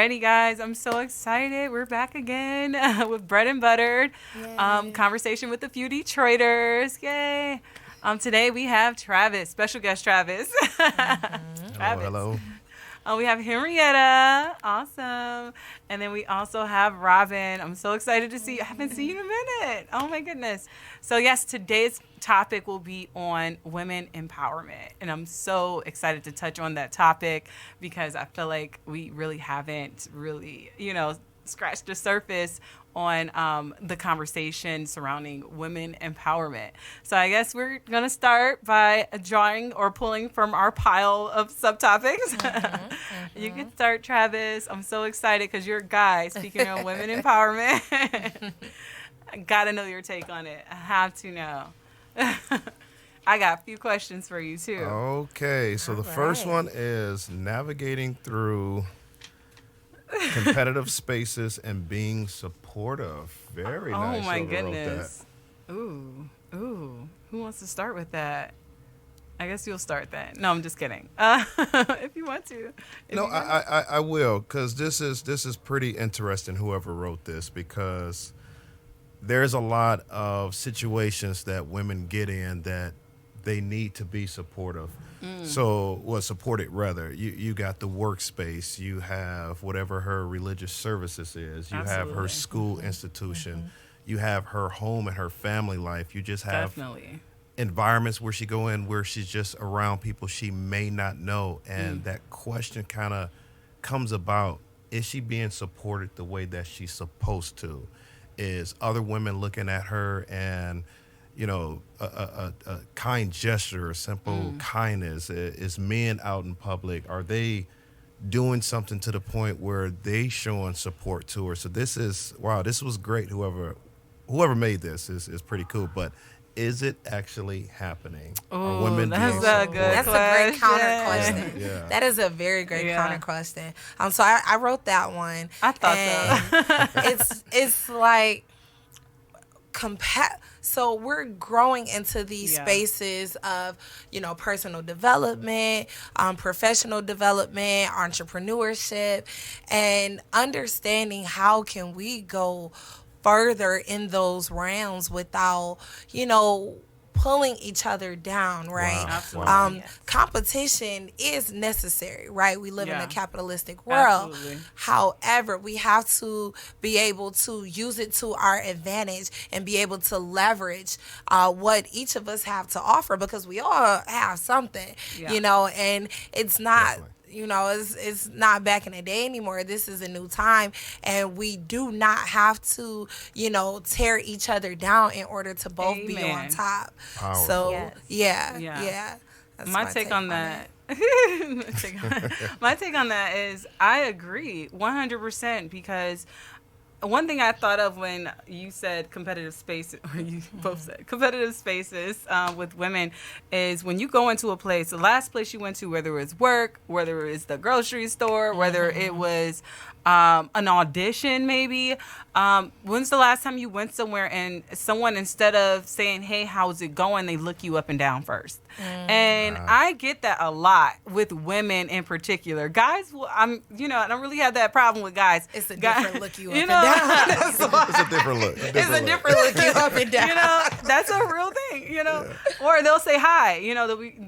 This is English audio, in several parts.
Alrighty, guys, I'm so excited. We're back again with Bread and Buttered. Conversation with a few Detroiters. Yay. Today we have Travis, special guest Travis. Travis. Hello. We have Henrietta. Awesome. And then we also have Robin. I'm so excited to see you. I haven't seen you in a minute. Oh, my goodness. So, yes, today's topic will be on women empowerment. And I'm so excited to touch on that topic because I feel like we really haven't scratched the surface on the conversation surrounding women empowerment. So I guess we're going to start by drawing or pulling from our pile of subtopics. You can start, Travis. I'm so excited because you're a guy speaking on women empowerment. I got to know your take on it. I have to know. I got a few questions for you, too. Okay, so the first one is navigating through competitive spaces and being supportive. Very nice. Oh, my goodness. Ooh. Who wants to start with that? I guess you'll start then. No, I'm just kidding. If you want to. I will, because this is pretty interesting, whoever wrote this, because there's a lot of situations that women get in that they need to be supportive. Supported rather. You got the workspace, you have whatever her religious services is, you have her school institution, you have her home and her family life. You just have environments where she go in where she's just around people she may not know. And that question kind of comes about, is she being supported the way that she's supposed to? Is other women looking at her and a kind gesture, a simple kindness? Is men out in public, are they doing something to the point where they showing support to her? So this was great. Whoever made this is pretty cool. But is it actually happening? Oh, that's a good question. That's a great counter question. Yeah. That is a very great counter question. So I wrote that one. I thought so. It's like so we're growing into these spaces of, personal development, professional development, entrepreneurship, and understanding how can we go further in those realms without, pulling each other down, right? Wow. Absolutely. Competition is necessary, right? We live in a capitalistic world. Absolutely. However, we have to be able to use it to our advantage and be able to leverage what each of us have to offer, because we all have something, and it's not... Definitely. It's not back in the day anymore. This is a new time, and we do not have to, tear each other down in order to both be on top. Powerful. So, yeah. That's my take on that. My take on that is I agree 100%, because one thing I thought of when you said competitive spaces, or you both said competitive spaces with women, is when you go into a place, the last place you went to, whether it was work, whether it was the grocery store, whether it was an audition maybe. When's the last time you went somewhere and someone, instead of saying, hey, how's it going, they look you up and down first? And I get that a lot with women in particular. Guys, I don't really have that problem with guys. It's a different look you up and It's down. a different look. It's a different look you up and down. That's a real thing, Or they'll say hi,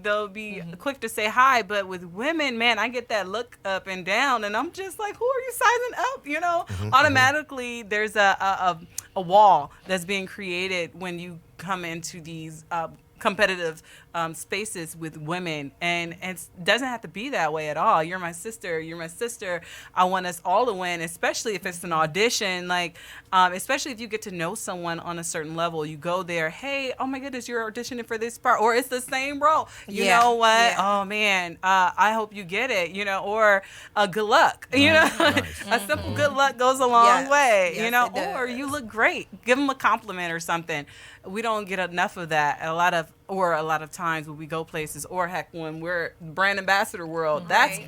they'll be quick to say hi. But with women, man, I get that look up and down, and I'm just like, who are you sizing up? Automatically there's a wall that's being created when you come into these competitive spaces with women, and it doesn't have to be that way at all. You're my sister. I want us all to win, especially if it's an audition. Like, especially if you get to know someone on a certain level, you go there. Hey, oh my goodness, you're auditioning for this part, or it's the same role. You know what? Yeah. Oh man, I hope you get it. Or good luck. Nice. A simple good luck goes a long way. Yes, or you look great. Give them a compliment or something. We don't get enough of that. A lot of times when we go places, or heck, when we're brand ambassador world, that's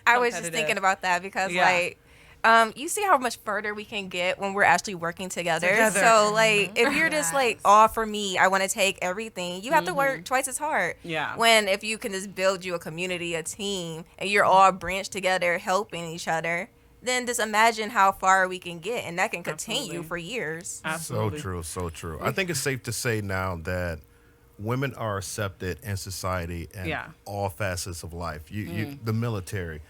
I was just thinking about that because you see how much further we can get when we're actually working together. So if you're just all for me, I want to take everything, you have to work twice as hard. Yeah. When if you can just build you a community, a team, and you're all branched together helping each other, then just imagine how far we can get, and that can continue Absolutely. for years. Absolutely. So true, so true. I think it's safe to say now that women are accepted in society in all facets of life. The military,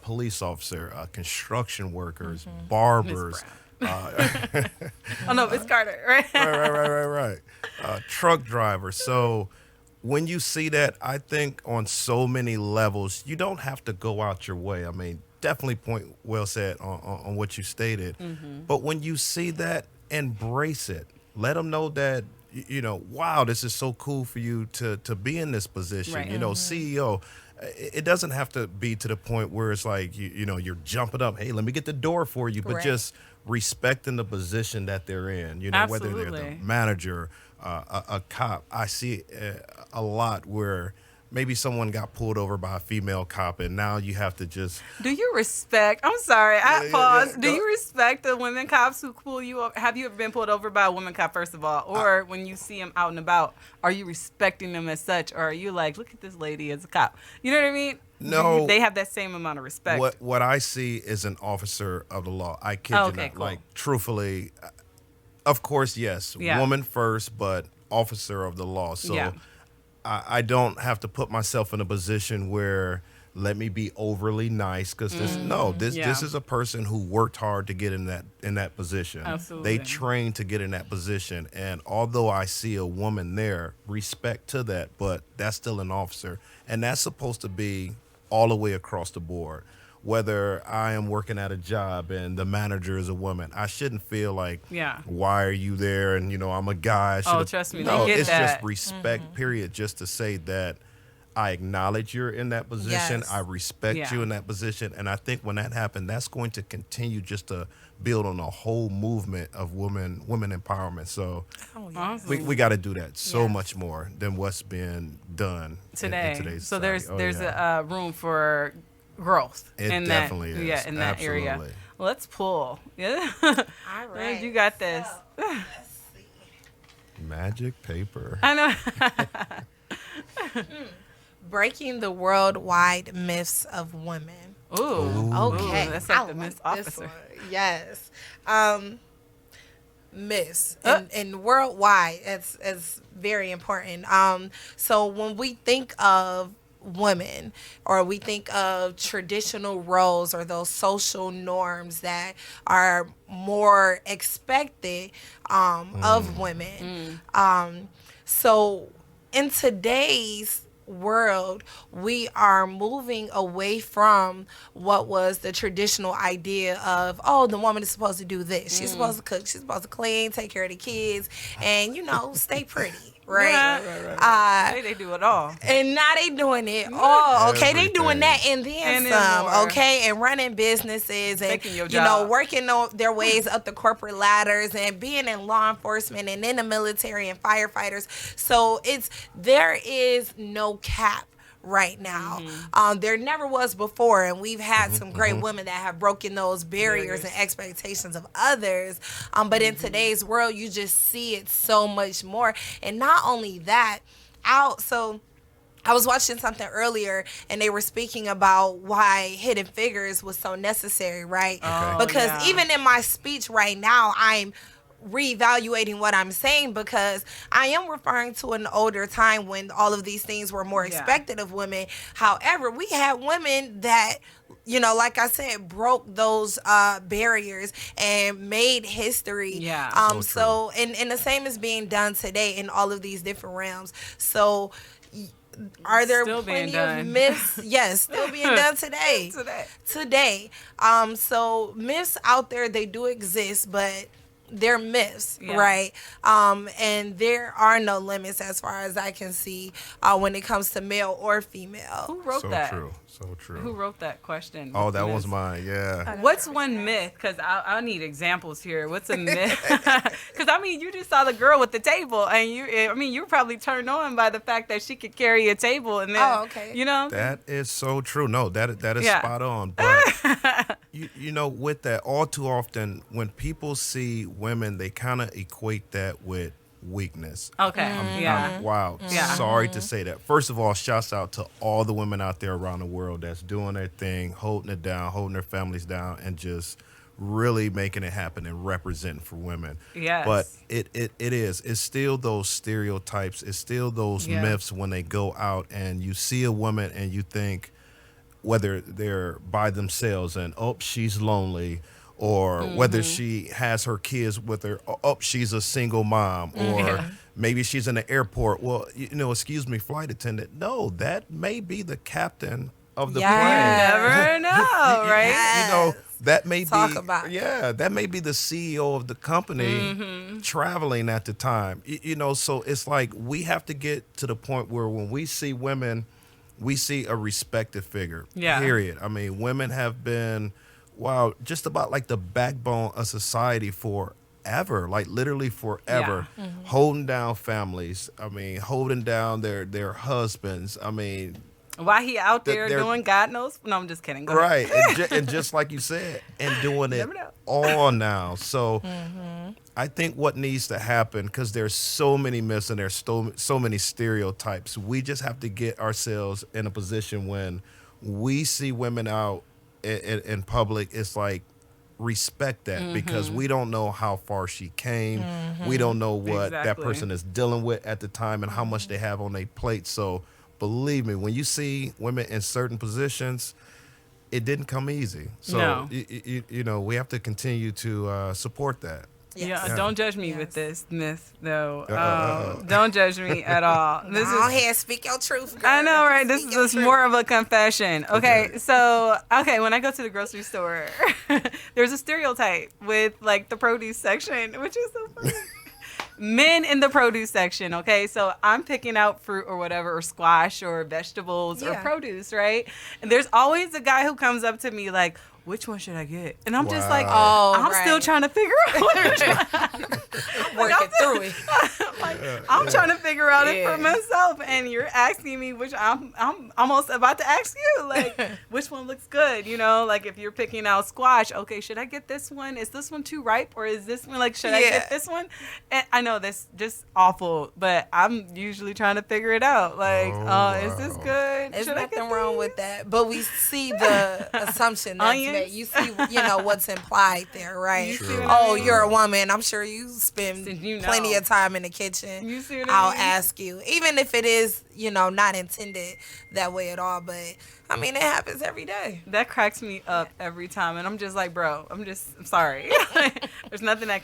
police officer, construction workers, barbers. Oh no, Miss Carter, right? Right. Truck driver. So when you see that, I think on so many levels, you don't have to go out your way. I mean, definitely point well said on what you stated. But when you see that, embrace it. Let them know that, wow, this is so cool for you to be in this position. Right. CEO. It doesn't have to be to the point where it's like, you're jumping up. Hey, let me get the door for you. But just respecting the position that they're in, whether they're the manager, a cop. I see a lot where maybe someone got pulled over by a female cop, and now you have to just. Do you respect? I'm sorry, I paused. Yeah. Do you respect the women cops who pull you over? Have you ever been pulled over by a woman cop, first of all, or when you see them out and about, are you respecting them as such, or are you like, look at this lady as a cop? You know what I mean? No, they have that same amount of respect. What I see is an officer of the law. I kid you not. Cool. Like, truthfully, of course, yes, woman first, but officer of the law. So I don't have to put myself in a position where let me be overly nice, because this is a person who worked hard to get in that position. Absolutely. They trained to get in that position, and although I see a woman there, respect to that, but that's still an officer, and that's supposed to be all the way across the board. Whether I am working at a job and the manager is a woman, I shouldn't feel like, why are you there? And, I'm a guy. Trust me, no, they get it's that. just respect, period, just to say that I acknowledge you're in that position. Yes. I respect you in that position. And I think when that happens, that's going to continue just to build on a whole movement of women empowerment. So Awesome. we got to do that so much more than what's being done today. in today's so society. there's a room for growth. It in definitely that, is. Yeah, in that Absolutely. area. Let's pull. Yeah. All right. You got this. So, let's see. Magic paper. I know. Breaking the worldwide myths of women. Ooh. Okay. That's like I the Miss like this Officer. one. Yes. Myths and worldwide. It's very important. So when we think of women, or we think of traditional roles or those social norms that are more expected of women. So in today's world, we are moving away from what was the traditional idea of, the woman is supposed to do this. She's supposed to cook. She's supposed to clean, take care of the kids, and, stay pretty. Right. Right. They do it all. And now they doing it all. Okay, they doing that and And then then some. more. Okay, and running businesses and Taking your job. working on their ways up the corporate ladders and being in law enforcement and in the military and firefighters. So there is no cap right now. There never was before, and we've had some great women that have broken those barriers and expectations of others. But in today's world, you just see it so much more. And not only that, so I was watching something earlier, and they were speaking about why Hidden Figures was so necessary, right? Okay. Because even in my speech right now, I'm reevaluating what I'm saying, because I am referring to an older time when all of these things were more expected of women. However, we had women that, like I said, broke those barriers and made history. Yeah. So and the same is being done today in all of these different realms. So are there Still being plenty done. of myths? Yes, still being done today. Today. So myths out there, they do exist, but they're myths, right? And there are no limits as far as I can see when it comes to male or female. Who wrote that? So true. Who wrote that question? Oh, that was mine. Yeah. What's one myth? Because I need examples here. What's a myth? Because you just saw the girl with the table, and you were probably turned on by the fact that she could carry a table, and then That is so true. No, that is spot on. But with that, all too often when people see women, they kind of equate that with weakness. Okay. Wow. Sorry to say that. First of all, shouts out to all the women out there around the world that's doing their thing, holding it down, holding their families down, and just really making it happen and representing for women. Yes. But it's still those stereotypes. It's still those myths when they go out and you see a woman and you think, whether they're by themselves and, oh, she's lonely, or whether she has her kids with her, oh, she's a single mom, or maybe she's in the airport. Well, excuse me, flight attendant. No, that may be the captain of the plane. Never know, right? Yes. That may that may be the CEO of the company traveling at the time. So it's like we have to get to the point where when we see women, we see a respected figure. Yeah. Period. I mean, women have been, just about like the backbone of society forever, like literally forever, holding down families. I mean, holding down their husbands. I mean, why he out there doing God knows? No, I'm just kidding. Go ahead. Right. and just like you said, and doing it all now. So I think what needs to happen, because there's so many myths and there's so many stereotypes, we just have to get ourselves in a position when we see women out in public, it's like, respect that, because we don't know how far she came. We don't know what that person is dealing with at the time and how much they have on their plate. So believe me, when you see women in certain positions, it didn't come easy. So, we have to continue to support that. Yes. Yeah, don't judge me with this myth, though. Don't judge me at all. Go ahead, speak your truth, girl. I know, right? This is more of a confession. Okay, so, when I go to the grocery store, there's a stereotype with, like, the produce section, which is so funny. Men in the produce section, okay? So I'm picking out fruit or whatever, or squash or vegetables or produce, right? And there's always a guy who comes up to me like, which one should I get? And I'm just like, I'm still trying to figure out which one. I'm working through it. I'm trying to figure out it for myself, and you're asking me which I'm almost about to ask you, like, which one looks good, like if you're picking out squash, okay, should I get this one? Is this one too ripe, or is this one, like, should I get this one? And I know that's just awful, but I'm usually trying to figure it out, like, is this good? There's nothing wrong with that, but we see the assumption that you see, what's implied there, right? You're a woman. I'm sure you spend plenty of time in the kitchen. You see what I'll ask you, even if it is, not intended that way at all. But I mean, it happens every day. That cracks me up every time, and I'm just like, bro, I'm sorry. There's nothing I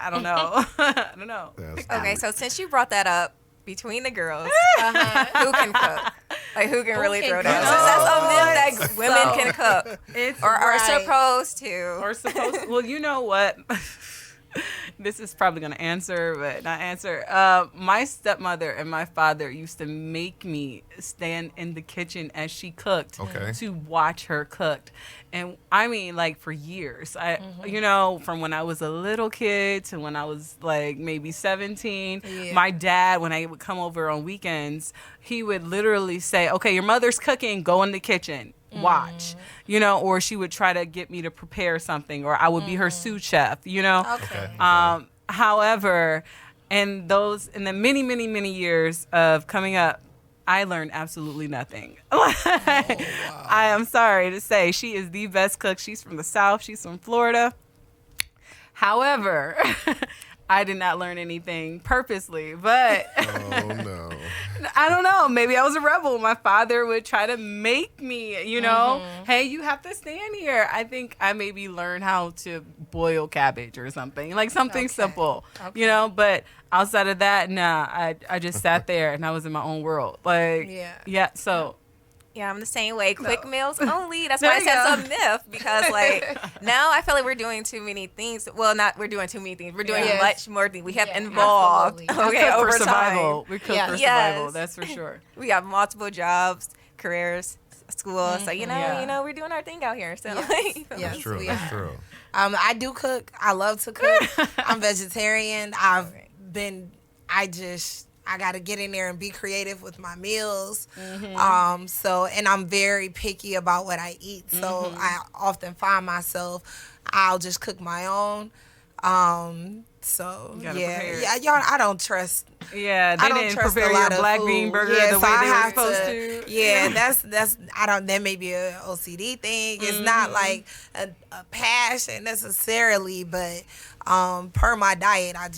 don't know. I don't know. Okay, so since you brought that up, between the girls, who can cook? Like, who can really throw down? That's a myth that women can cook. Or are supposed to. Well, you know what? This is probably going to answer, but not answer. My stepmother and my father used to make me stand in the kitchen as she cooked to watch her cook. And I mean, like, for years. From when I was a little kid to when I was, like, maybe 17. Yeah. My dad, when I would come over on weekends, he would literally say, okay, your mother's cooking, go in the kitchen. Watch, or she would try to get me to prepare something, or I would be her sous chef, Okay. However, in the many, many, many years of coming up, I learned absolutely nothing. I am sorry to say, she is the best cook. She's from the South. She's from Florida. However, I did not learn anything purposely, but oh no. I don't know. Maybe I was a rebel. My father would try to make me, hey, you have to stand here. I think I maybe learned how to boil cabbage or something, like something simple, but outside of that, nah, I just sat there and I was in my own world. Like, so. Yeah, I'm the same way. Quick meals only. That's why I said it's a myth, because, like, now I feel like we're doing too many things. Well, we're doing too many things. We're doing much more things. We have involved. Okay, over for survival. Time. We cook for survival. That's for sure. We have multiple jobs, careers, school. So, we're doing our thing out here. So, That's true. That's true. I do cook. I love to cook. I'm vegetarian. I got to get in there and be creative with my meals. And I'm very picky about what I eat. So I often find myself, I'll just cook my own. So gotta yeah, prepare it. yeah, y'all. I don't trust. Yeah, they I don't didn't trust prepare a lot your of black food. bean burger Yeah, the so way I they were have supposed to. to. Yeah, that's. I don't. That may be a OCD thing. It's not like a passion necessarily, but per my diet, I'm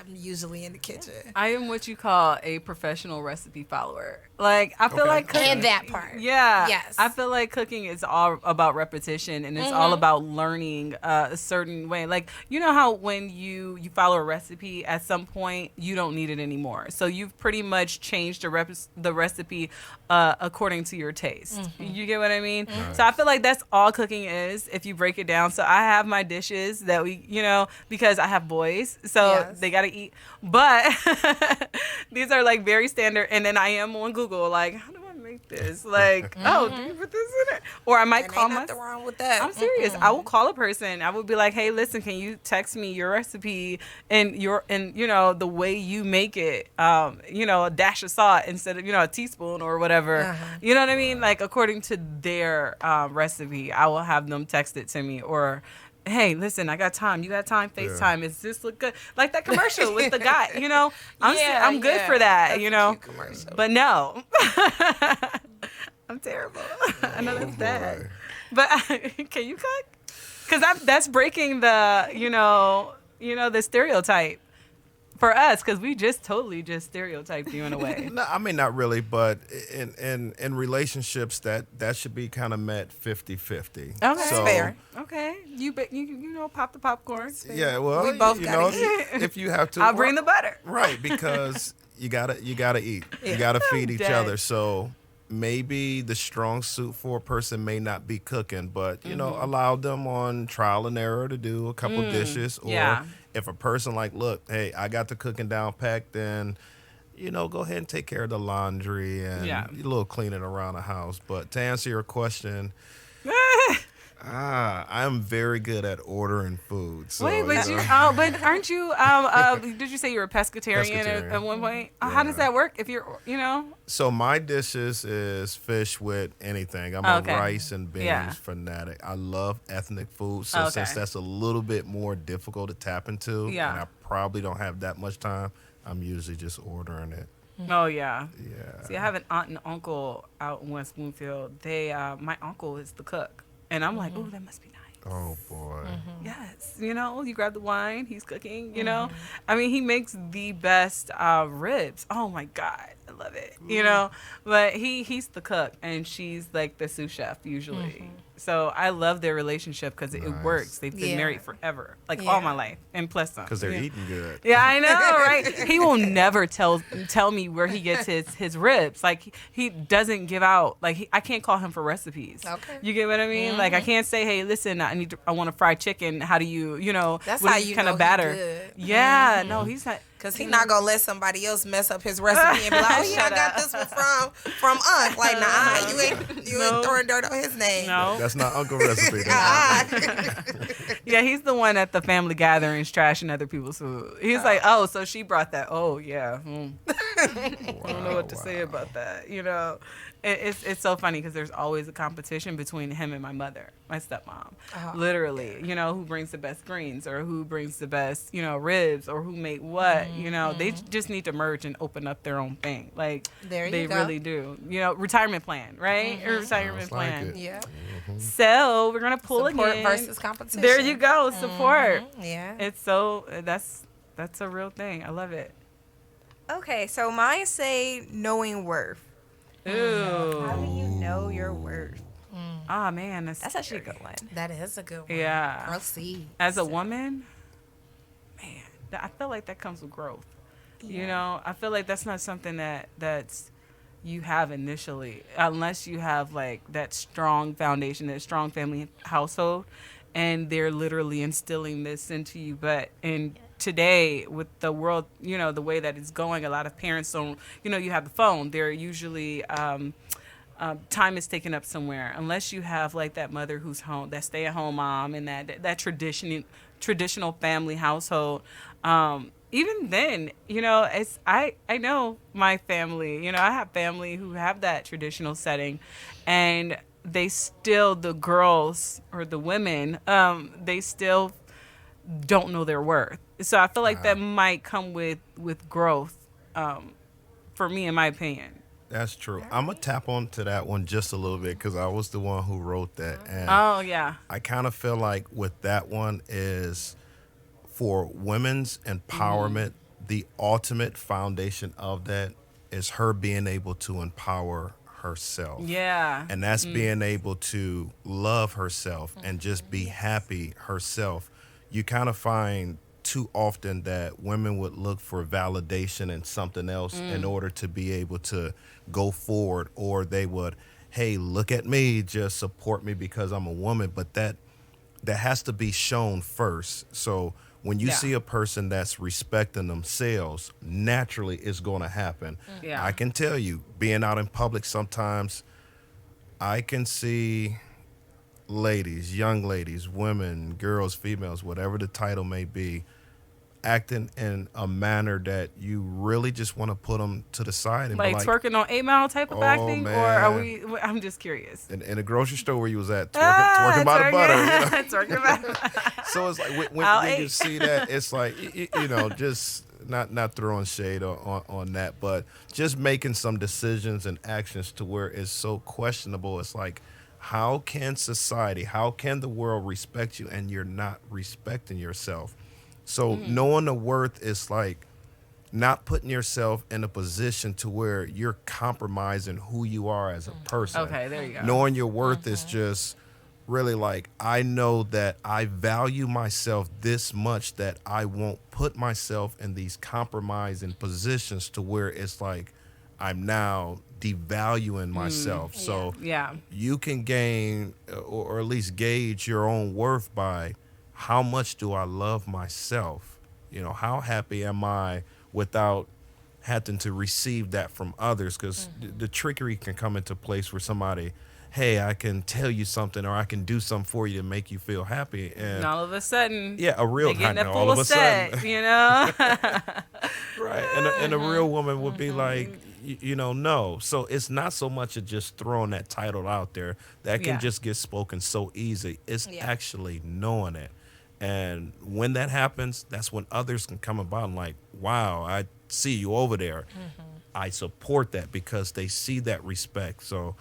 usually in the kitchen. I am what you call a professional recipe follower. Like, I feel like cooking. And that part. Yeah. Yes. I feel like cooking is all about repetition, and it's all about learning a certain way. Like, you know how when you follow a recipe, at some point, you don't need it anymore. So you've pretty much changed the recipe according to your taste. You get what I mean? So I feel like that's all cooking is, if you break it down. So I have my dishes that because I have boys, so they got to eat. But these are like very standard. And then I am on Google, like, how do I make this? Like, do you put this in it? Or I might call nothing wrong with that. I'm serious. I will call a person. I would be like, hey, listen, can you text me your recipe and the way you make it, a dash of salt instead of, a teaspoon or whatever. You know what I mean? Like, according to their recipe, I will have them text it to me. Or, hey, listen, I got time. You got time? FaceTime. Does this look good? Like that commercial with the guy, I'm good for that, But no. I'm terrible. I know that's bad. But can you cook? Because that's breaking the, the stereotype for us, because we totally stereotyped you in a way. No, I mean, not really, but in relationships, that should be kind of met 50-50. Okay, so, fair. Okay, you pop the popcorn. Yeah, well, we both gotta eat. if you have to, I'll bring the butter. Right, because you gotta eat. You gotta feed each other. So maybe the strong suit for a person may not be cooking, but allow them on trial and error to do a couple dishes. Or if a person look, hey, I got the cooking down packed, then go ahead and take care of the laundry and a little cleaning around the house. But to answer your question, I'm very good at ordering food. So, wait, but but aren't you? Did you say you were a pescatarian at one point? Yeah. How does that work? If you're, So my dishes is fish with anything. I'm a rice and beans fanatic. I love ethnic food. So since that's a little bit more difficult to tap into, and I probably don't have that much time, I'm usually just ordering it. Oh yeah. Yeah. See, I have an aunt and uncle out in West Bloomfield. My uncle is the cook. And I'm like, oh, that must be nice. Oh, boy. Yes. You grab the wine. He's cooking, I mean, he makes the best ribs. Oh, my God. I love it, But he's the cook, and she's like the sous chef usually. So I love their relationship because it works. They've been married forever, all my life, and plus some. Because they're eating good. Yeah, I know, right? He will never tell me where he gets his ribs. Like, he doesn't give out. Like, I can't call him for recipes. Okay. You get what I mean? Like, I can't say, hey, listen, I want a fried chicken. How do you, That's what how is you kind know of batter? he good. Yeah, no, he's not. Because he's not going to let somebody else mess up his recipe and be like, oh, yeah, I got this one from Unc. Like, nah, you ain't throwing dirt on his name. No. That's not Uncle Recipe. Yeah, he's the one at the family gatherings trashing other people's food. He's like, oh, so she brought that. Oh, yeah. I don't know what to say about that. It's so funny because there's always a competition between him and my mother, my stepmom. Literally, who brings the best greens or who brings the best, ribs or who made what. They just need to merge and open up their own thing. Like, they really do. Retirement plan, right? Or retirement plan. Yeah. So we're gonna pull Support again. versus competition. There you go. Support. Yeah. It's so that's a real thing. I love it. Okay, so mine say knowing worth. Ooh. How do you know your worth? Ah, man, That's actually a good one. That is a good one. Yeah. Proceed. As a woman, man, I feel like that comes with growth. I feel like that's not something that's you have initially, unless you have like that strong foundation, that strong family household, and they're literally instilling this into you. But today, with the world, the way that it's going, a lot of parents don't, you have the phone. They're usually, time is taken up somewhere. Unless you have like that mother who's home, that stay-at-home mom, and that traditional family household. Even then, it's I know my family. I have family who have that traditional setting, and they still, the girls or the women, they still don't know their worth. So I feel like that might come with growth, for me, in my opinion. That's true. I'm going to tap onto that one just a little bit because I was the one who wrote that. And Oh, yeah. I kind of feel like with that one is for women's empowerment, the ultimate foundation of that is her being able to empower herself. Yeah. And that's being able to love herself and just be happy herself. You kind of find too often that women would look for validation in something else in order to be able to go forward, or they would, hey, look at me, just support me because I'm a woman. But that has to be shown first. So when you see a person that's respecting themselves, naturally it's going to happen. Yeah. I can tell you, being out in public sometimes, I can see ladies, young ladies, women, girls, females, whatever the title may be, acting in a manner that you really just want to put them to the side and Like, be like, twerking on 8 Mile type of acting? man. Or are we, I'm just curious. in the grocery store where you was at, twerking by the butter. You know? Twerking by the So it's like when you see that, it's like, you know, just not throwing shade on that, but just making some decisions and actions to where it's so questionable. It's like, how can society, how can the world respect you and you're not respecting yourself? So knowing the worth is like not putting yourself in a position to where you're compromising who you are as a person. Okay, there you go. Knowing your worth is just really like, I know that I value myself this much that I won't put myself in these compromising positions to where it's like I'm now devaluing myself. So you can gain or at least gauge your own worth by how much do I love myself? You know, how happy am I without having to receive that from others? Because the trickery can come into place where somebody, hey, I can tell you something or I can do something for you to make you feel happy. And all of a sudden, a real they getting that all of full a set, sudden, you know? right. And a real woman would be like, you know, no. So it's not so much of just throwing that title out there that can just get spoken so easy. It's actually knowing it. And when that happens, that's when others can come about and like, wow, I see you over there. I support that because they see that respect. So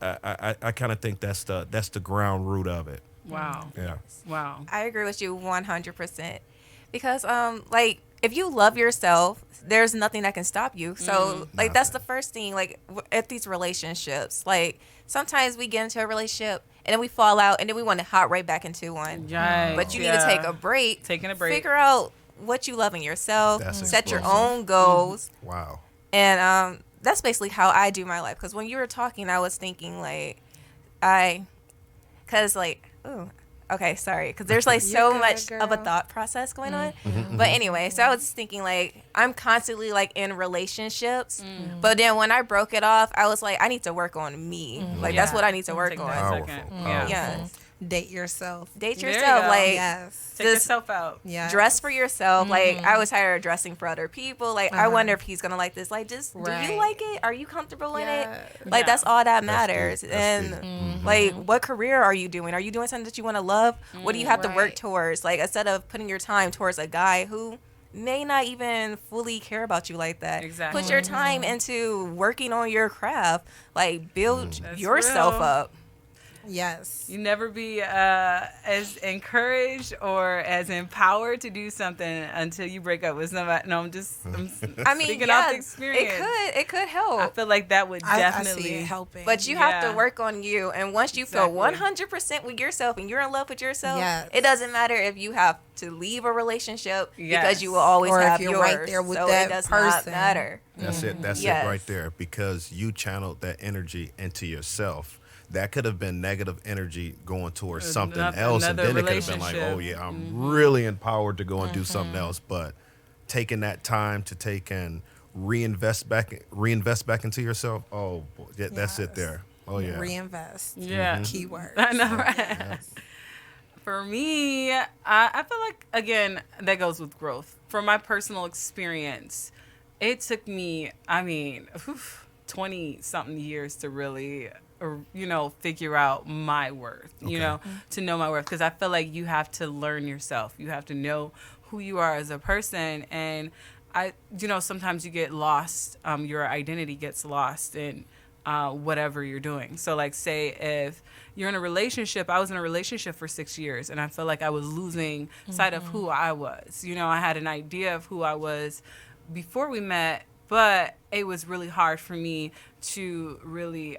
I kind of think that's the ground root of it. Wow. Yeah. Wow. I agree with you 100%. Because like, if you love yourself, there's nothing that can stop you. So like, that's the first thing, like at these relationships, like sometimes we get into a relationship and then we fall out and then we want to hop right back into one. Right. But you need to take a break. Taking a break. Figure out what you love in yourself. That's set your explosive. own goals. Wow. And that's basically how I do my life. Because when you were talking, I was thinking like, okay, sorry. Because there's like so good, much girl. of a thought process going on. But anyway, so I was thinking like, I'm constantly like in relationships. But then when I broke it off, I was like, I need to work on me. Like, that's what I need to work Take on. that Powerful. second. Powerful. Yeah. Date yourself. Date There you yourself. go. Like, Yes. Take yourself out. Yeah. dress for yourself. Like, I was tired of dressing for other people. Like, I wonder if he's gonna like this. Like, just do Right. you like it? Are you comfortable in it? Yeah. Like, Yeah. that's all that That's matters. deep. That's And deep. like, what career are you doing? Are you doing something that you want to love? What do you have to work Right. towards? Like, instead of putting your time towards a guy who may not even fully care about you like that. Exactly. Put your time into working on your craft. Like, build That's yourself real. up. Yes. You never be as encouraged or as empowered to do something until you break up with somebody. No, I'm I mean, speaking yeah, off experience. it could help. I feel like that would I definitely see it helping. But you have Yeah. to work on you. And once you Exactly. feel 100% with yourself and you're in love with yourself, Yes. it doesn't matter if you have to leave a relationship Yes. because you will always Or if have you're yours. right there with so that it does not person. matter. That's it. That's Yes. it right there. Because you channeled that energy into yourself. That could have been negative energy going towards something else, and another then it could have been like, relationship. "Oh yeah, I'm really empowered to go and do something else." But taking that time to take and reinvest back into yourself. Oh, boy, that's it Yes. there. Oh yeah. Reinvest. Yeah. Keyword. I know, right? For me, I feel like, again, that goes with growth. From my personal experience, it took me, 20-something years to really figure out my worth, to know my worth. Because I feel like you have to learn yourself. You have to know who you are as a person. And sometimes you get lost. Your identity gets lost in whatever you're doing. So like, say if you're in a relationship, I was in a relationship for 6 years and I felt like I was losing sight of who I was. I had an idea of who I was before we met, but it was really hard for me to really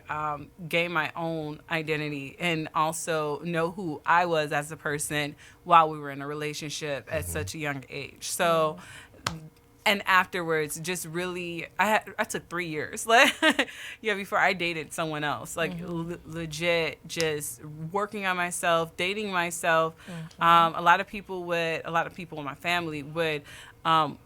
gain my own identity and also know who I was as a person while we were in a relationship at such a young age. So, and afterwards, just really, I took 3 years, before I dated someone else, legit, just working on myself, dating myself. A lot of people in my family would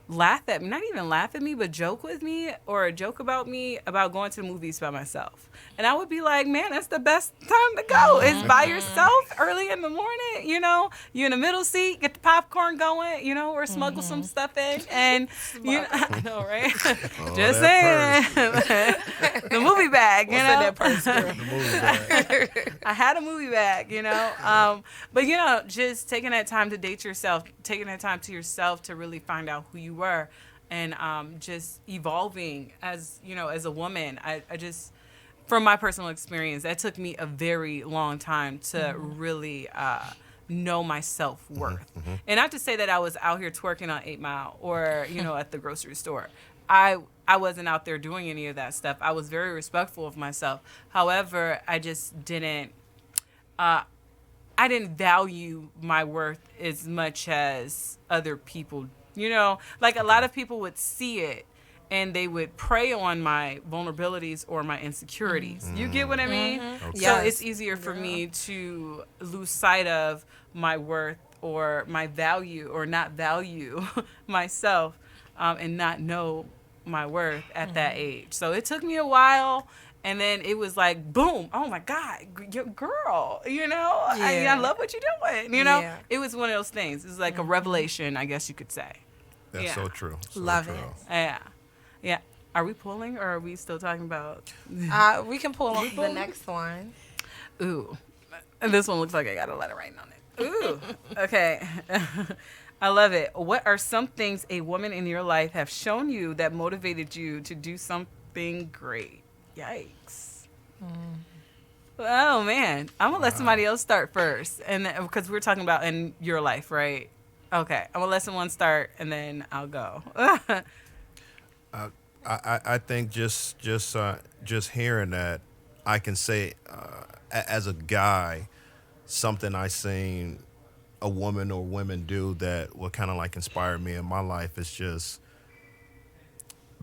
laugh at me, not even laugh at me, but joke with me or joke about me about going to the movies by myself. And I would be like, man, that's the best time to go. It's by yourself early in the morning, you in the middle seat, get the popcorn going, or smuggle some stuff in. And, I know, right? Just saying. The movie bag, What's in that purse, girl? The movie bag. I had a movie bag, but just taking that time to date yourself, taking that time to yourself to really find out who you were, and just evolving as a woman. I just, from my personal experience, that took me a very long time to really know my self-worth. And not to say that I was out here twerking on 8 Mile or at the grocery store. I wasn't out there doing any of that stuff. I was very respectful of myself. However, I just didn't I didn't value my worth as much as other people. Like a lot of people would see it and they would prey on my vulnerabilities or my insecurities. You get what I mean? Okay. So it's easier for me to lose sight of my worth or my value or not value myself and not know my worth at that age. So it took me a while. And then it was like, boom, oh my God, girl, I love what you're doing, Yeah. It was one of those things. It was like a revelation, I guess you could say. That's so true. So Love true. it. Yeah. Yeah. Are we pulling or are we still talking about? We can pull on the next one. Ooh. And this one looks like I got a letter writing on it. Ooh. Okay. I love it. What are some things a woman in your life have shown you that motivated you to do something great? Yikes. Oh, man. I'm going to let somebody else start first. And because we're talking about in your life, right? Okay. I'm going to let someone start and then I'll go. I think just hearing that, I can say as a guy, something I seen a woman or women do that will kind of like inspire me in my life is just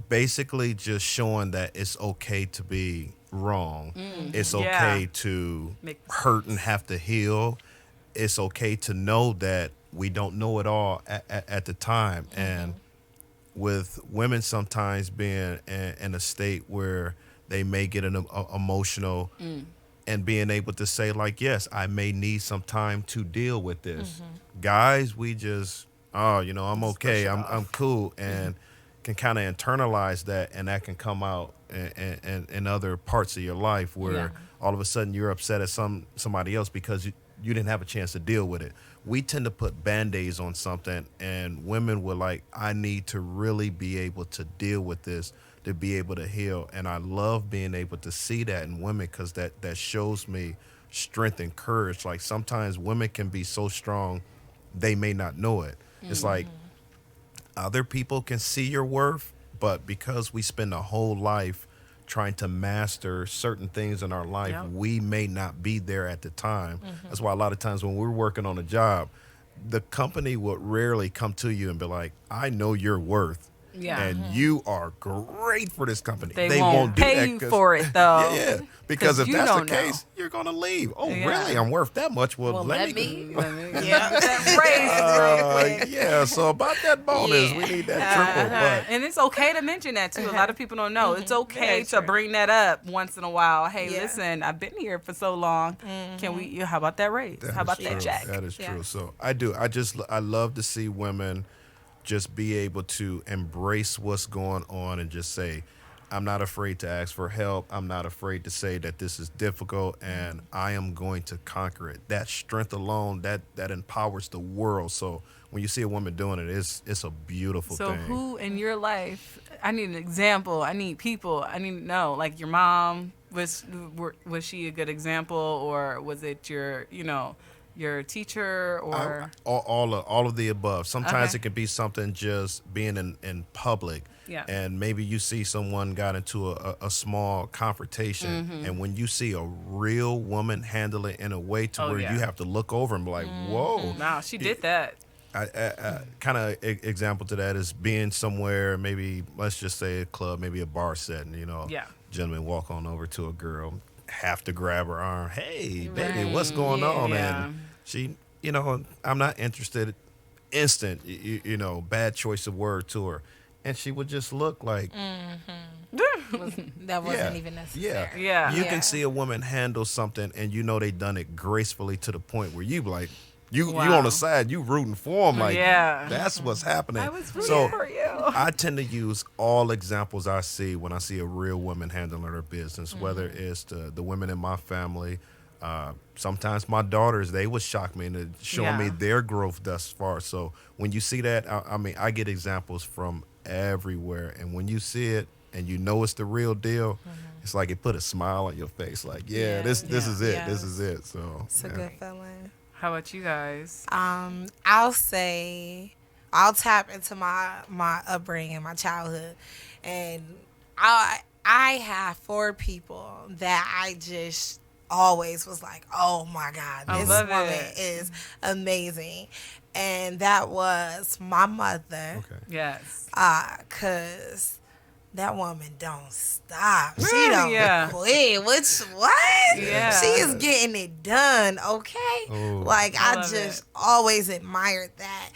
basically just showing that it's okay to be wrong. It's okay to hurt and have to heal. It's okay to know that we don't know it all at the time. And with women sometimes being in a state where they may get emotional and being able to say like, yes, I may need some time to deal with this. Guys, we just, I'm okay. I'm cool. And can kind of internalize that, and that can come out in other parts of your life where all of a sudden you're upset at somebody else because you didn't have a chance to deal with it. We tend to put Band-Aids on something, and women were like, I need to really be able to deal with this to be able to heal. And I love being able to see that in women because that shows me strength and courage. Like sometimes women can be so strong, they may not know it. It's like other people can see your worth, but because we spend a whole life trying to master certain things in our life, we may not be there at the time. That's why a lot of times when we're working on a job, the company will rarely come to you and be like, I know your worth. And you are great for this company. They won't do pay that you for it, though. Yeah, because if that's the don't case, you're going to leave. Oh, really? I'm worth that much? Well, let me yeah, so about that bonus, we need that triple. But and it's okay to mention that, too. A lot of people don't know. It's okay to bring that up once in a while. Hey, listen, I've been here for so long. Can we, how about that raise? How about that check? That is true. So I love to see women just be able to embrace what's going on and just say, I'm not afraid to ask for help. I'm not afraid to say that this is difficult, and I am going to conquer it. That strength alone, that empowers the world. So when you see a woman doing it, it's a beautiful thing. So who in your life? I need an example. I need people. I need to know. Like your mom, was she a good example, or was it your teacher, or all of the above. Sometimes Okay. it can be something just being in public. Yeah. And maybe you see someone got into a small confrontation, and when you see a real woman handle it in a way to where yeah. you have to look over and be like, whoa. Wow, she did that. Kind of example to that is being somewhere, maybe let's just say a club, maybe a bar setting, Yeah. gentleman walk on over to a girl, have to grab her arm. Hey, baby, Right. what's going on? Yeah. And she, I'm not interested. Instant, bad choice of word to her. And she would just look like, That wasn't even necessary. Yeah. You Yeah. can see a woman handle something, and they done it gracefully to the point where you be like, you Wow. on the side, you rooting for them, like Yeah. that's what's happening. I was rooting so for you. I tend to use all examples I see when I see a real woman handling her business, whether it's the women in my family. Sometimes my daughters, they would shock me into showing me Yeah. their growth thus far. So when you see that, I get examples from everywhere. And when you see it and it's the real deal, it's like it put a smile on your face. Like, yeah, this is it. Yeah. This is it. So It's a good feeling. How about you guys? I'll say I'll tap into my upbringing, my childhood, and I have 4 people that I just always was like, oh my God, I this love woman it. is amazing, and that was my mother, Okay. Yes. 'cause that woman don't stop. She Really? don't Yeah. quit. What? Yeah. She is getting it done, okay? Oh. Like, I I love just it. always admired that.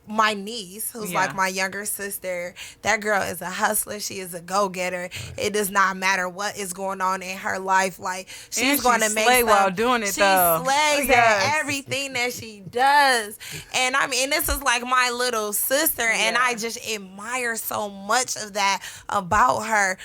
My niece, who's Yeah. like my younger sister, that girl is a hustler. She is a go-getter. It does not matter what is going on in her life. Like, she's And she going to make slay some, while doing it, she though. slays Yes. at everything that she does. And I mean, this is like my little sister, and Yeah. I just admire so much of that about her.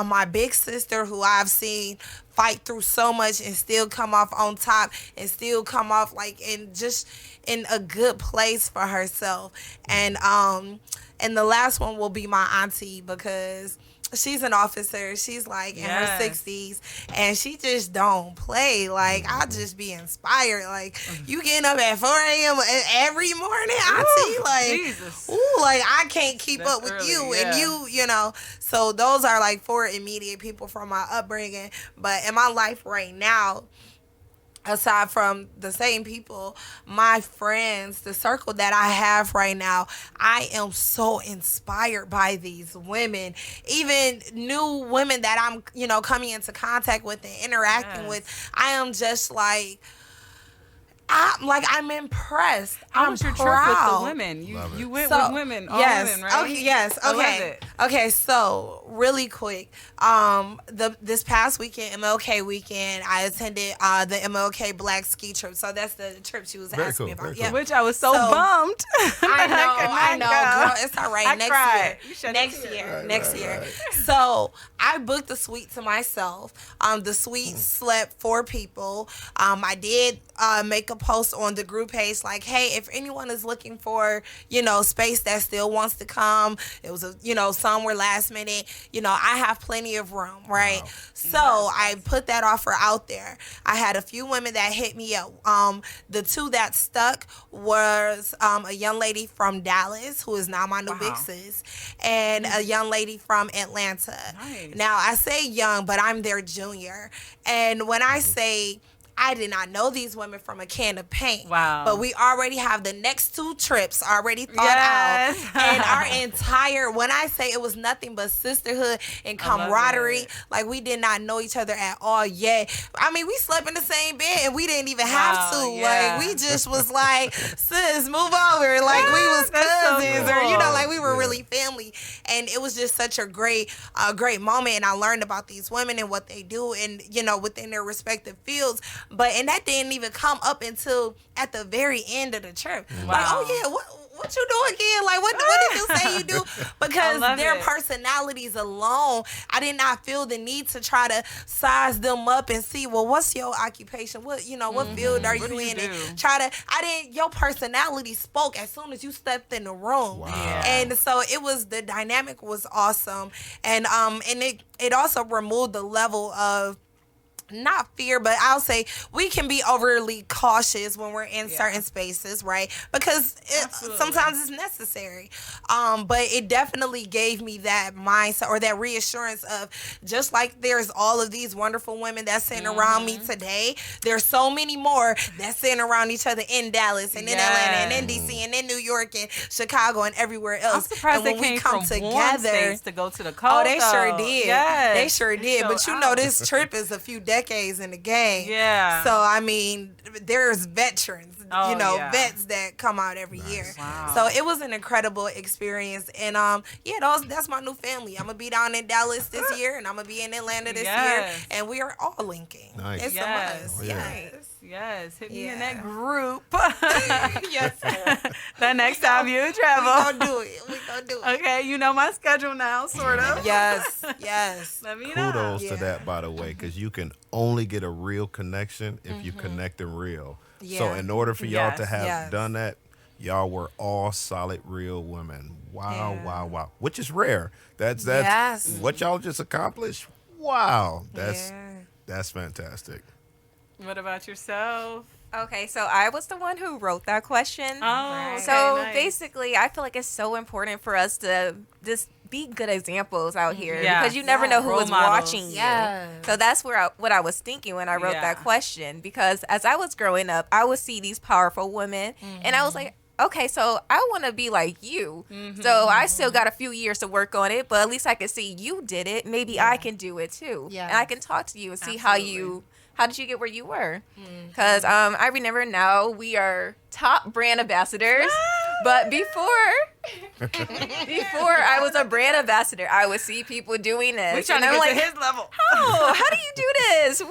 My big sister, who I've seen fight through so much and still come off on top and still come off like in a good place for herself. And the last one will be my auntie, because she's an officer. She's like in her Yes. 60s, and she just don't play. Like, I just be inspired. Like, you getting up at 4 a.m. every morning, auntie. Like, Jesus. ooh, like I can't keep That's up with early, you, yeah. and you know. So those are like 4 immediate people from my upbringing. But in my life right now, aside from the same people, my friends, the circle that I have right now, I am so inspired by these women, even new women that I'm, coming into contact with and interacting Yes. with. I am just like, I'm impressed. How I'm was your proud. trip with the women? Love it. You went So, with women, all yes. women, right? Okay, yes. I love Okay. it. Okay, so really quick. This past weekend, MLK weekend, I attended the MLK Black Ski Trip. So that's the trip she was Very asking me cool, about. very Yeah. Which I was so So- bummed. I know, girl. It's all right. I Next cried. year. You shed Next a tear. year. Right, Next right, year. right. So I booked the suite to myself. The suite slept 4 people. I did make a post on the group page like, hey, if anyone is looking for, space that still wants to come, it was some were last minute, I have plenty of room, right? Wow. So I put that offer out there. I had a few women that hit me up. The 2 that stuck was a young lady from Dallas, who is now my new big Wow. sis, and a young lady from Atlanta. Nice. Now, I say young, but I'm their junior. And when I say I did not know these women from a can of paint. Wow. But we already have the next 2 trips already thought Yes. out. And our entire, when I say it was nothing but sisterhood and I love camaraderie, it. like we did not know each other at all yet. I mean, we slept in the same bed and we didn't even have Wow, to. yeah. Like, we just was like, sis, move over. Like, we was That's so cousins or, cool. like we were Yeah. really family. And it was just such a great moment. And I learned about these women and what they do and, within their respective fields. And that didn't even come up until at the very end of the trip. Like, Wow. oh yeah, what you do again? Like, what did you say you do? Because their personalities alone, I did not feel the need to try to size them up and see, well, what's your occupation? What, what field are you in? And your personality spoke as soon as you stepped in the room. Wow. Yeah. And so the dynamic was awesome. And it also removed the level of, not fear, but I'll say we can be overly cautious when we're in certain spaces, right? Because sometimes it's necessary. But it definitely gave me that mindset or that reassurance of, just like there's all of these wonderful women that's sitting around me today, there's so many more that's sitting around each other in Dallas and in Atlanta and in DC and in New York and Chicago and everywhere else. I'm surprised and when they we came come from warm together, states to go to the coast. oh, they sure did. Yes. They sure did. But this trip is a few decades in the game. Yeah. So I mean, there's veterans, vets that come out every year. Wow. So it was an incredible experience. And that's my new family. I'm gonna be down in Dallas this year, and I'm gonna be in Atlanta this year, and we are all linking. Nice. It's a must. Oh, yeah. Yes. Yes, hit me in Yeah. that group. Yes, sir. The next time you travel. We gonna do it. Okay, you know my schedule now, sort of. Yes. Let me know. Kudos to that, by the way, because you can only get a real connection if you connect in real. So Yeah. in order for y'all to have Yes. done that, y'all were all solid real women. Wow, Yeah. wow. Which is rare. That's Yes. what y'all just accomplished. Wow. Yeah. That's fantastic. What about yourself? Okay, so I was the one who wrote that question. Oh, okay, so nice. basically, I feel like it's so important for us to just be good examples out here Yeah. because you never know who Role is models. watching you. Yes. So that's what I was thinking when I wrote Yeah. that question, because as I was growing up, I would see these powerful women, and I was like, okay, so I want to be like you. So I still got a few years to work on it, but at least I can see you did it. Maybe I can do it too. Yeah. And I can talk to you and see how did you get where you were? Because I remember now we are top brand ambassadors. But before I was a brand ambassador, I would see people doing this. We're trying and to I'm get like, to his level. how do you do this? Where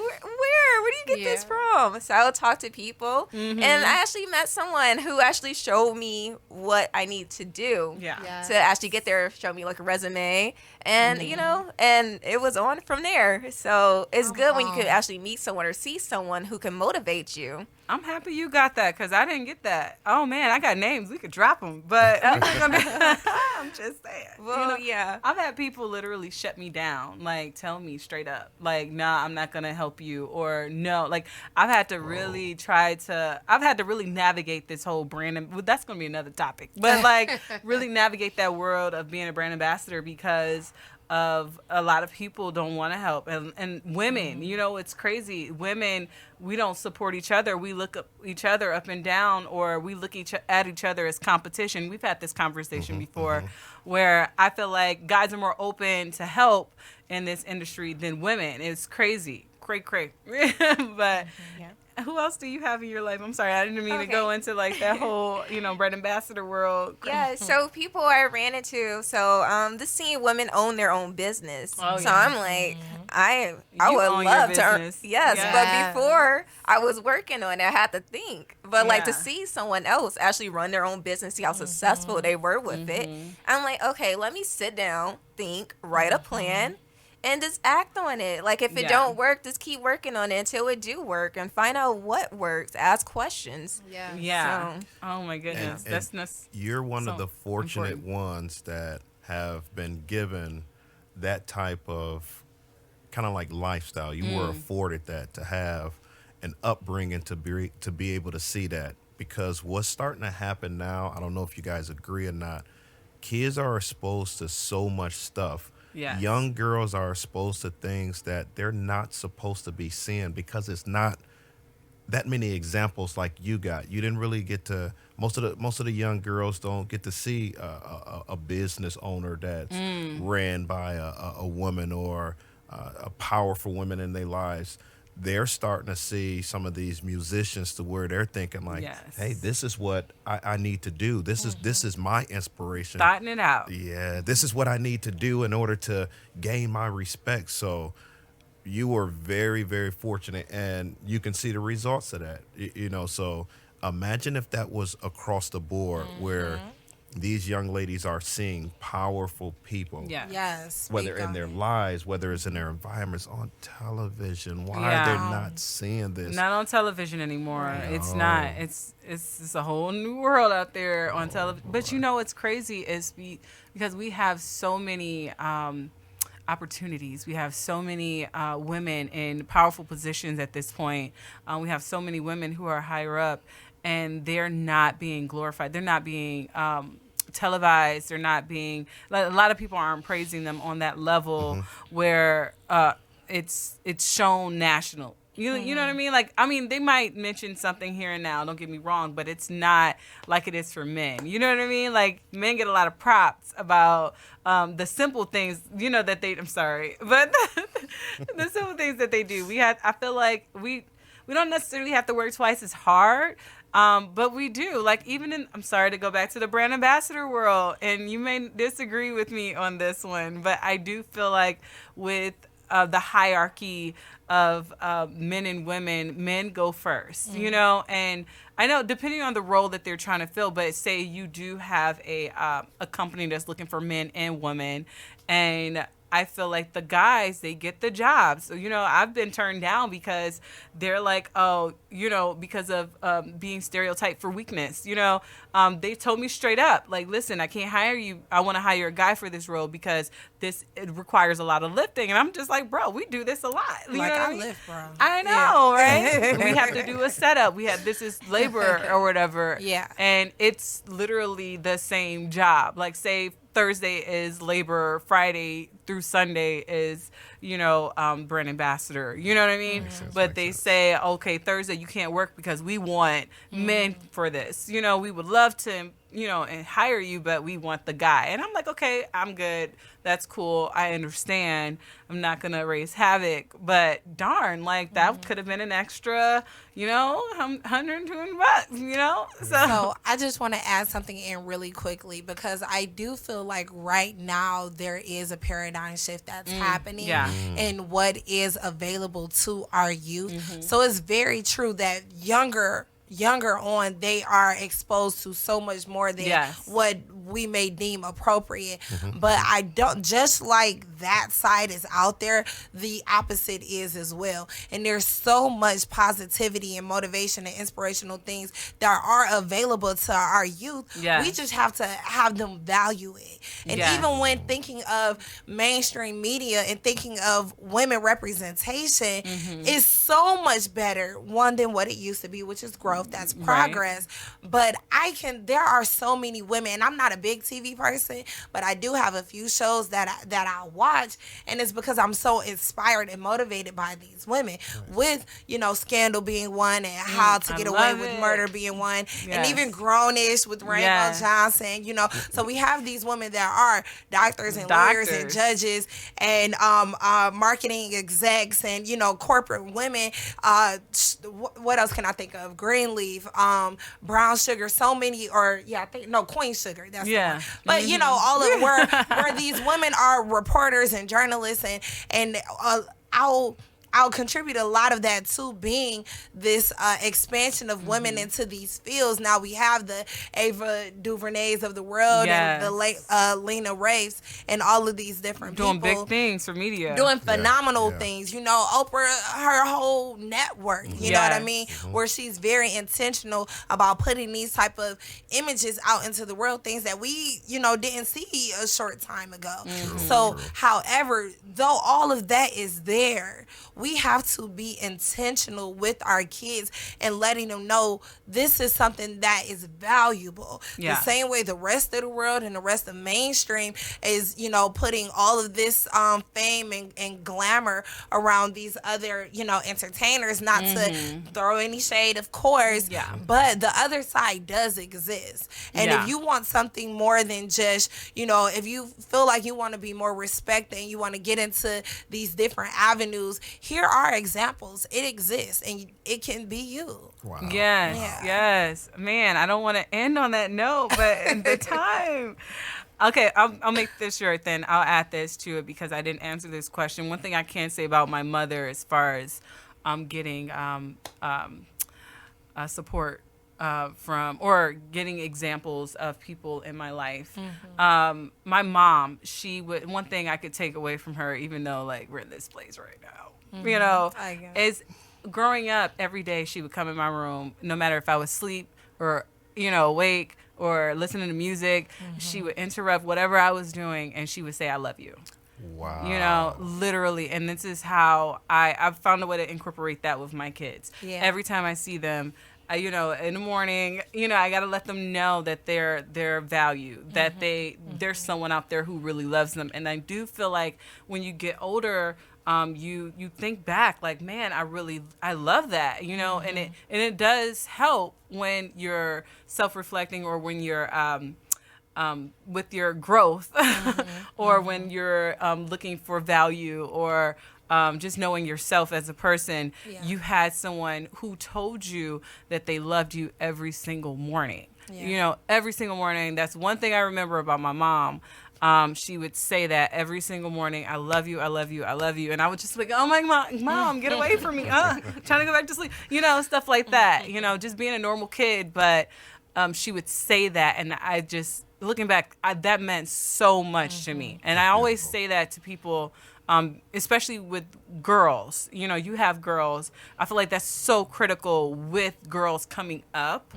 do you get this from? So I would talk to people, and I actually met someone who actually showed me what I need to do Yeah. to actually get there. Show me like a resume, and and it was on from there. So it's good when you can actually meet someone or see someone who can motivate you. I'm happy you got that because I didn't get that. Oh man, I got names. We could drop them, but I'm not gonna. I'm just saying. Well, yeah. I've had people literally shut me down, like tell me straight up, like, nah, I'm not gonna help you, or no, like I've had to really I've had to really navigate this whole brand, and well, that's gonna be another topic, but like really navigate that world of being a brand ambassador because of a lot of people don't want to help, and women, it's crazy. Women, we don't support each other. We look up each other up and down, or we look at each other as competition. We've had this conversation before, where I feel like guys are more open to help in this industry than women. It's crazy, cray. But who else do you have in your life? I'm sorry, I didn't mean to go into like that whole, brand ambassador world. Yeah, so people I ran into, this seeing women own their own business. Oh, so yeah. I'm like, I You would own your love to earn. business. Yes, Yeah. but before I was working on it, I had to think. But like to Yeah. see someone else actually run their own business, see how successful they were with it, I'm like, okay, let me sit down, think, write a plan. And just act on it. Like if it don't work, just keep working on it until it do work, and find out what works. Ask questions. Yeah. So- Oh my goodness, And that's you're one so of the fortunate important. ones that have been given that type of kind of like lifestyle. You were afforded that, to have an upbringing to be able to see that, because what's starting to happen now, I don't know if you guys agree or not, kids are exposed to so much stuff. Yes. Young girls are exposed to things that they're not supposed to be seeing, because it's not that many examples like you got. You didn't really get to, most of the young girls don't get to see a business owner that's ran by a woman, or a powerful woman in their lives. They're starting to see some of these musicians to where they're thinking like, Yes. hey, this is what I need to do. This is my inspiration. starting it out. Yeah, this is what I need to do in order to gain my respect. So you were very, very fortunate, and you can see the results of that. So imagine if that was across the board, where these young ladies are seeing powerful people. Yeah. Yes. Whether in their lives, whether it's in their environments, on television. Why are they not seeing this? Not on television anymore. It's not. It's a whole new world out there on television. But you know what's crazy is because we have so many opportunities. We have so many women in powerful positions at this point. We have so many women who are higher up, and they're not being glorified. They're not being televised. They're not being. A lot of people aren't praising them on that level where it's shown national. You know what I mean? Like, I mean, they might mention something here and now, don't get me wrong, but it's not like it is for men. You know what I mean? Like, men get a lot of props about the simple things, you know, that I'm sorry, but the simple things that they do. I feel like we don't necessarily have to work twice as hard, but we do. Like, even I'm sorry to go back to the brand ambassador world, and you may disagree with me on this one, but I do feel like with the hierarchy of men and women, men go first, you know, and I know depending on the role that they're trying to fill, but say you do have a company that's looking for men and women, and I feel like the guys, they get the jobs. So, you know, I've been turned down because they're like, oh, you know, because of being stereotyped for weakness. You know, they told me straight up, like, listen, I can't hire you. I want to hire a guy for this role because it requires a lot of lifting. And I'm just like, bro, we do this a lot. You like, know what I I mean? lift, bro. I know, right? We have to do a setup. This is labor or whatever. Yeah. And it's literally the same job. Like, say, Thursday is labor, Friday through Sunday is, you know, brand ambassador. You know what I mean? But they say, okay, Thursday you can't work because we want men for this. You know, we would love to, you know, and hire you, but we want the guy. And I'm like, okay, I'm good. That's cool. I understand. I'm not going to raise havoc. But darn, like, that could have been an extra, you know, $120, you know? So I just want to add something in really quickly, because I do feel like right now there is a paradigm shift that's happening in what is available to our youth. So it's very true that younger on, they are exposed to so much more than what we may deem appropriate. But I don't, just like that side is out there, the opposite is as well. And there's so much positivity and motivation and inspirational things that are available to our youth. We just have to have them value it. And even when thinking of mainstream media and thinking of women representation, is so much better, one, than what it used to be, which is growth. That's progress. But there are so many women, and I'm not a big TV person, but I do have a few shows that I watch, and it's because I'm so inspired and motivated by these women, with, you know, Scandal being one, and How to Get Away with Murder being one, and even Grownish with Rainbow Johnson, you know. So we have these women that are doctors and lawyers and judges and marketing execs and, you know, corporate women. What else can I think of? Greenleaf, Brown Sugar, so many, Queen Sugar. That's the one. But you know, all of where these women are reporters and journalists, and I'll contribute a lot of that to being this expansion of women into these fields. Now we have the Ava DuVernays of the world and the Lena Raifs and all of these different doing people. Doing big things for media. Doing phenomenal things. You know, Oprah, her whole network, you know what I mean? Where she's very intentional about putting these type of images out into the world, things that we, you know, didn't see a short time ago. So, however, though all of that is there, we have to be intentional with our kids and letting them know this is something that is valuable. The same way the rest of the world and the rest of mainstream is, you know, putting all of this fame and glamour around these other, you know, entertainers, not to throw any shade, of course, but the other side does exist. And if you want something more than just, you know, if you feel like you want to be more respected and you want to get into these different avenues, here are examples. It exists, and it can be you. Wow. Yes. Man, I don't want to end on that note, but the time. Okay, I'll make this short then. I'll add this to it because I didn't answer this question. One thing I can say about my mother as far as getting support from, or getting examples of people in my life. My mom, one thing I could take away from her, even though like we're in this place right now, you know, is growing up every day she would come in my room, no matter if I was asleep or, you know, awake or listening to music, she would interrupt whatever I was doing and she would say, I love you. Wow. You know, literally. And this is how I've found a way to incorporate that with my kids. Yeah. Every time I see them, you know, in the morning, you know, I got to let them know that they're valued, that there's someone out there who really loves them. And I do feel like when you get older, you think back like, man, I love that, you know, and it does help when you're self-reflecting or when you're with your growth or when you're looking for value or just knowing yourself as a person. You had someone who told you that they loved you every single morning. You know, every single morning. That's one thing I remember about my mom. She would say that every single morning, I love you, I love you, I love you. And I would just be like, oh my mom, get away from me. Trying to go back to sleep. You know, stuff like that. You know, just being a normal kid. But she would say that. And I just, looking back, that meant so much to me. And I always say that to people, especially with girls. You know, you have girls. I feel like that's so critical with girls coming up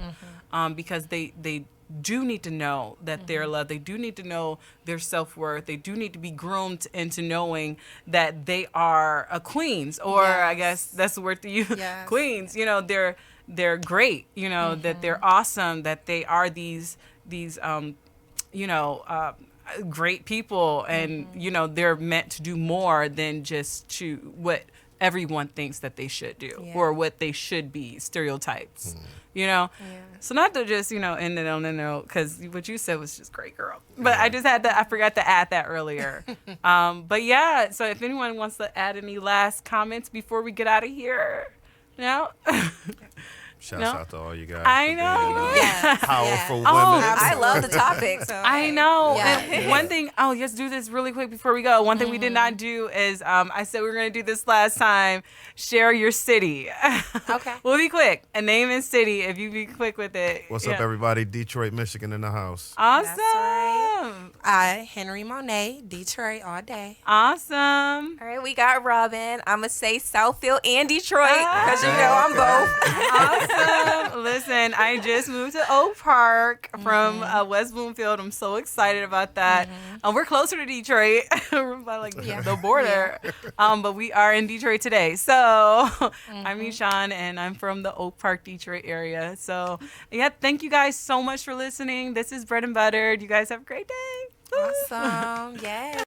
because they do need to know that they're loved. They do need to know their self-worth. They do need to be groomed into knowing that they are a queens, or I guess that's the word to use, queens. You know, they're great, you know, that they're awesome, that they are these you know, great people, and, you know, they're meant to do more than just to what everyone thinks that they should do or what they should be, stereotypes. You know, so not to just, you know, end it on the note, because what you said was just great, girl. But I just I forgot to add that earlier. But yeah, so if anyone wants to add any last comments before we get out of here, no. Shouts out to all you guys. I know. Powerful women. I love the topic. So I know. And one thing, let's do this really quick before we go. One thing we did not do is, I said we were going to do this last time, share your city. Okay. We'll be quick. A name and city, if you be quick with it. What's up, everybody? Detroit, Michigan in the house. Awesome. That's right. Henry Monet, Detroit all day. Awesome. All right, we got Robin. I'm going to say Southfield and Detroit because, you know, I'm both. Awesome. Listen, I just moved to Oak Park from West Bloomfield. I'm so excited about that. We're closer to Detroit. We're by like the border. But we are in Detroit today. So I'm Ishan, and I'm from the Oak Park, Detroit area. So yeah, thank you guys so much for listening. This is Bread and Buttered. You guys have a great day. Awesome. Yes.